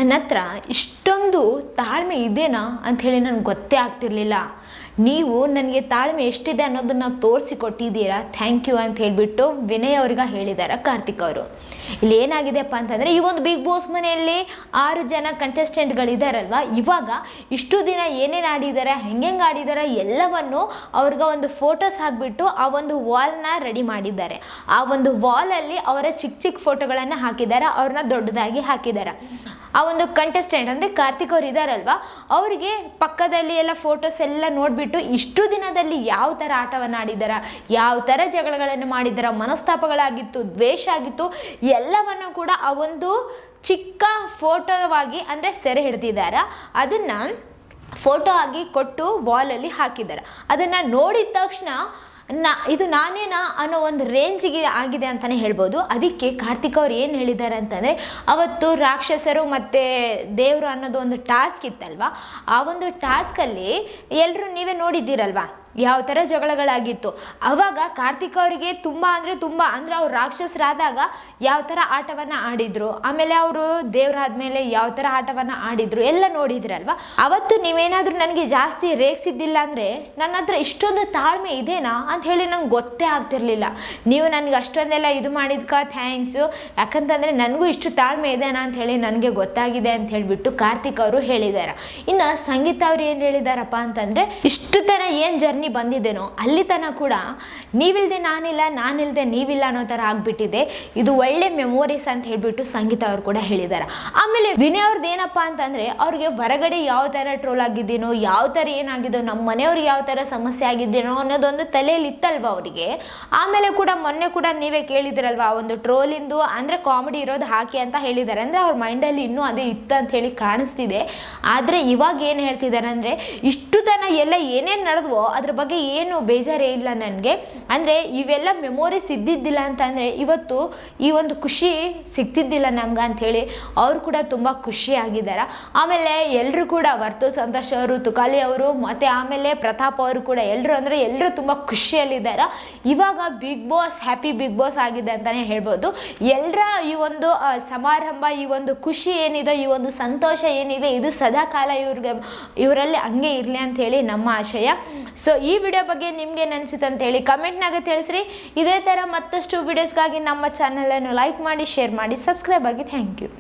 ನನ್ನ ಹತ್ರ ಇಷ್ಟೊಂದು ತಾಳ್ಮೆ ಇದೆನಾ ಅಂಥೇಳಿ ನನಗೆ ಗೊತ್ತೇ ಆಗ್ತಿರ್ಲಿಲ್ಲ. ನೀವು ನನಗೆ ತಾಳ್ಮೆ ಎಷ್ಟಿದೆ ಅನ್ನೋದನ್ನ ತೋರಿಸಿಕೊಟ್ಟಿದ್ದೀರಾ, ಥ್ಯಾಂಕ್ ಯು ಅಂತ ಹೇಳಿಬಿಟ್ಟು ವಿನಯ್ ಅವ್ರಿಗೆ ಹೇಳಿದ್ದಾರೆ ಕಾರ್ತಿಕ್ ಅವರು. ಇಲ್ಲಿ ಏನಾಗಿದೆಯಪ್ಪ ಅಂತಂದರೆ, ಈ ಒಂದು ಬಿಗ್ ಬಾಸ್ ಮನೆಯಲ್ಲಿ 6 ಜನ ಕಂಟೆಸ್ಟೆಂಟ್ಗಳಿದ್ದಾರಲ್ವ, ಇವಾಗ ಇಷ್ಟು ದಿನ ಏನೇನು ಆಡಿದ್ದಾರೆ, ಹೆಂಗೆ ಆಡಿದ್ದಾರೆ ಎಲ್ಲವನ್ನು ಅವ್ರಿಗೆ ಒಂದು ಫೋಟೋಸ್ ಹಾಕಿಬಿಟ್ಟು ಆ ಒಂದು ವಾಲ್ನ ರೆಡಿ ಮಾಡಿದ್ದಾರೆ. ಆ ಒಂದು ವಾಲಲ್ಲಿ ಅವರ ಚಿಕ್ಕ ಚಿಕ್ಕ ಫೋಟೋಗಳನ್ನು ಹಾಕಿದ್ದಾರೆ, ಅವ್ರನ್ನ ದೊಡ್ಡದಾಗಿ ಹಾಕಿದ್ದಾರೆ. ಆ ಒಂದು ಕಂಟೆಸ್ಟೆಂಟ್ ಅಂದರೆ ಕಾರ್ತಿಕ್ ಅವ್ರು ಇದ್ದಾರಲ್ವ, ಅವರಿಗೆ ಪಕ್ಕದಲ್ಲಿ ಎಲ್ಲ ಫೋಟೋಸ್ ಎಲ್ಲ ನೋಡಿಬಿಟ್ಟು ಇಷ್ಟು ದಿನದಲ್ಲಿ ಯಾವ ಥರ ಆಟವನ್ನು ಆಡಿದಾರ, ಯಾವ ಥರ ಜಗಳಗಳನ್ನು ಮಾಡಿದಾರ, ಮನಸ್ತಾಪಗಳಾಗಿತ್ತು, ದ್ವೇಷ ಆಗಿತ್ತು, ಎಲ್ಲವನ್ನು ಕೂಡ ಆ ಒಂದು ಚಿಕ್ಕ ಫೋಟೋವಾಗಿ ಅಂದರೆ ಸೆರೆ ಹಿಡ್ದಿದ್ದಾರೆ. ಅದನ್ನು ಫೋಟೋ ಆಗಿ ಕೊಟ್ಟು ವಾಲಲ್ಲಿ ಹಾಕಿದ್ದಾರೆ. ಅದನ್ನು ನೋಡಿದ ತಕ್ಷಣ ಇದು ನಾನೇನಾ ಅನ್ನೋ ಒಂದು ರೇಂಜಿಗೆ ಆಗಿದೆ ಅಂತಲೇ ಹೇಳ್ಬೋದು. ಅದಕ್ಕೆ ಕಾರ್ತಿಕ್ ಅವ್ರು ಏನು ಹೇಳಿದ್ದಾರೆ ಅಂತಂದರೆ, ಅವತ್ತು ರಾಕ್ಷಸರು ಮತ್ತು ದೇವರು ಅನ್ನೋದು ಒಂದು ಟಾಸ್ಕ್ ಇತ್ತಲ್ವ, ಆ ಒಂದು ಟಾಸ್ಕಲ್ಲಿ ಎಲ್ಲರೂ ನೀವೇ ನೋಡಿದ್ದೀರಲ್ವ ಯಾವ ಥರ ಜಗಳಗಳಾಗಿತ್ತು. ಆವಾಗ ಕಾರ್ತಿಕ್ ಅವರಿಗೆ ತುಂಬ ಅಂದರೆ ಅವ್ರು ರಾಕ್ಷಸರಾದಾಗ ಯಾವ ಥರ ಆಟವನ್ನು ಆಡಿದ್ರು, ಆಮೇಲೆ ಅವರು ದೇವರಾದ್ಮೇಲೆ ಯಾವ ಥರ ಆಟವನ್ನು ಆಡಿದ್ರು ಎಲ್ಲ ನೋಡಿದ್ರಲ್ವ. ಅವತ್ತು ನೀವೇನಾದರೂ ನನಗೆ ಜಾಸ್ತಿ ರೇಗಿಸಿದ್ದಿಲ್ಲ ಅಂದರೆ ನನ್ನ ಹತ್ರ ಇಷ್ಟೊಂದು ತಾಳ್ಮೆ ಇದೆನಾ ಅಂತ ಹೇಳಿ ನಂಗೆ ಗೊತ್ತೇ ಆಗ್ತಿರ್ಲಿಲ್ಲ. ನೀವು ನನಗೆ ಅಷ್ಟೊಂದೆಲ್ಲ ಇದು ಮಾಡಿದ್ಕ ಥ್ಯಾಂಕ್ಸು, ಯಾಕಂತಂದರೆ ನನಗೂ ಇಷ್ಟು ತಾಳ್ಮೆ ಇದೆನಾ ಅಂತ ಹೇಳಿ ನನಗೆ ಗೊತ್ತಾಗಿದೆ ಅಂತ ಹೇಳಿಬಿಟ್ಟು ಕಾರ್ತಿಕ್ ಅವರು ಹೇಳಿದ್ದಾರೆ. ಇನ್ನು ಸಂಗೀತ ಅವ್ರು ಏನು ಹೇಳಿದಾರಪ್ಪ ಅಂತಂದರೆ, ಇಷ್ಟು ಥರ ಏನು ಜರ್ನಿ ಬಂದಿದ್ದೇನೋ ಅಲ್ಲಿ ತನಕ ಕೂಡ ನೀವಿಲ್ದೆ ನಾನಿಲ್ಲ, ನಾನಿಲ್ದೆ ನೀವಿಲ್ಲ ಅನ್ನೋ ಥರ ಆಗ್ಬಿಟ್ಟಿದೆ. ಇದು ಒಳ್ಳೆ ಮೆಮೊರೀಸ್ ಅಂತ ಹೇಳ್ಬಿಟ್ಟು ಸಂಗೀತ ಅವ್ರು ಕೂಡ ಹೇಳಿದ್ದಾರೆ. ಆಮೇಲೆ ವಿನಯ್ ಅವ್ರದ್ದು ಏನಪ್ಪ ಅಂತಂದರೆ, ಅವ್ರಿಗೆ ಹೊರಗಡೆ ಯಾವ ಥರ ಟ್ರೋಲ್ ಆಗಿದ್ದೇನೋ, ಯಾವ ಥರ ಏನಾಗಿದೋ, ನಮ್ಮ ಮನೆಯವ್ರಿಗೆ ಯಾವ ಥರ ಸಮಸ್ಯೆ ಆಗಿದ್ದೇನೋ ಅನ್ನೋದೊಂದು ತಲೆಯಲ್ಲಿ ಇತ್ತಲ್ವ ಅವರಿಗೆ. ಆಮೇಲೆ ಕೂಡ ಮೊನ್ನೆ ಕೂಡ ನೀವೇ ಕೇಳಿದ್ರಲ್ವ, ಒಂದು ಟ್ರೋಲಿಂದು ಅಂದರೆ ಕಾಮಿಡಿ ಇರೋದು ಹಾಕಿ ಅಂತ ಹೇಳಿದ್ದಾರೆ. ಅಂದರೆ ಅವ್ರ ಮೈಂಡಲ್ಲಿ ಇನ್ನೂ ಅದೇ ಇತ್ತು ಅಂತ ಹೇಳಿ ಕಾಣಿಸ್ತಿದೆ. ಆದರೆ ಇವಾಗ ಏನು ಹೇಳ್ತಿದ್ದಾರೆ ಅಂದರೆ, ಇಷ್ಟು ತನ ಎಲ್ಲ ಏನೇನು ನಡೆದ್ವೋ ಅದ್ರ ಬಗ್ಗೆ ಏನು ಬೇಜಾರೇ ಇಲ್ಲ ನನಗೆ. ಅಂದರೆ ಇವೆಲ್ಲ ಮೆಮೊರೀಸ್ ಇದ್ದಿದ್ದಿಲ್ಲ ಅಂತಂದರೆ ಇವತ್ತು ಈ ಒಂದು ಖುಷಿ ಸಿಗ್ತಿದ್ದಿಲ್ಲ ನಮ್ಗೆ ಅಂಥೇಳಿ ಅವರು ಕೂಡ ತುಂಬ ಖುಷಿಯಾಗಿದ್ದಾರೆ. ಆಮೇಲೆ ಎಲ್ಲರೂ ಕೂಡ ವರ್ತು ಸಂತೋಷ್ ಅವರು, ತುಕಾಲಿ ಅವರು ಮತ್ತು ಆಮೇಲೆ ಪ್ರತಾಪ್ ಅವರು ಕೂಡ ಎಲ್ಲರೂ ತುಂಬ ಖುಷಿಯಲ್ಲಿದ್ದಾರೆ. ಇವಾಗ ಬಿಗ್ ಬಾಸ್ ಹ್ಯಾಪಿ ಬಿಗ್ ಬಾಸ್ ಆಗಿದೆ ಅಂತಲೇ ಹೇಳ್ಬೋದು. ಎಲ್ಲರ ಈ ಒಂದು ಸಮಾರಂಭ, ಈ ಒಂದು ಖುಷಿ ಏನಿದೆ, ಈ ಒಂದು ಸಂತೋಷ ಏನಿದೆ, ಇದು ಸದಾಕಾಲ ಇವರಲ್ಲಿ ಹಂಗೆ ಇರಲಿ ಅಂಥೇಳಿ ನಮ್ಮ ಆಶಯ. ಸೊ ಈ ವಿಡಿಯೋ ಬಗ್ಗೆ ನಿಮ್ಗೆ ಅನಿಸುತ್ತೆ ಅಂತೇಳಿ ಕಮೆಂಟ್ನಾಗ ತಿಳಿಸ್ರಿ. ಇದೇ ಥರ ಮತ್ತಷ್ಟು ವಿಡಿಯೋಸ್ಗಾಗಿ ನಮ್ಮ ಚಾನಲನ್ನು ಲೈಕ್ ಮಾಡಿ, ಶೇರ್ ಮಾಡಿ, ಸಬ್ಸ್ಕ್ರೈಬ್ ಆಗಿ. Thank you.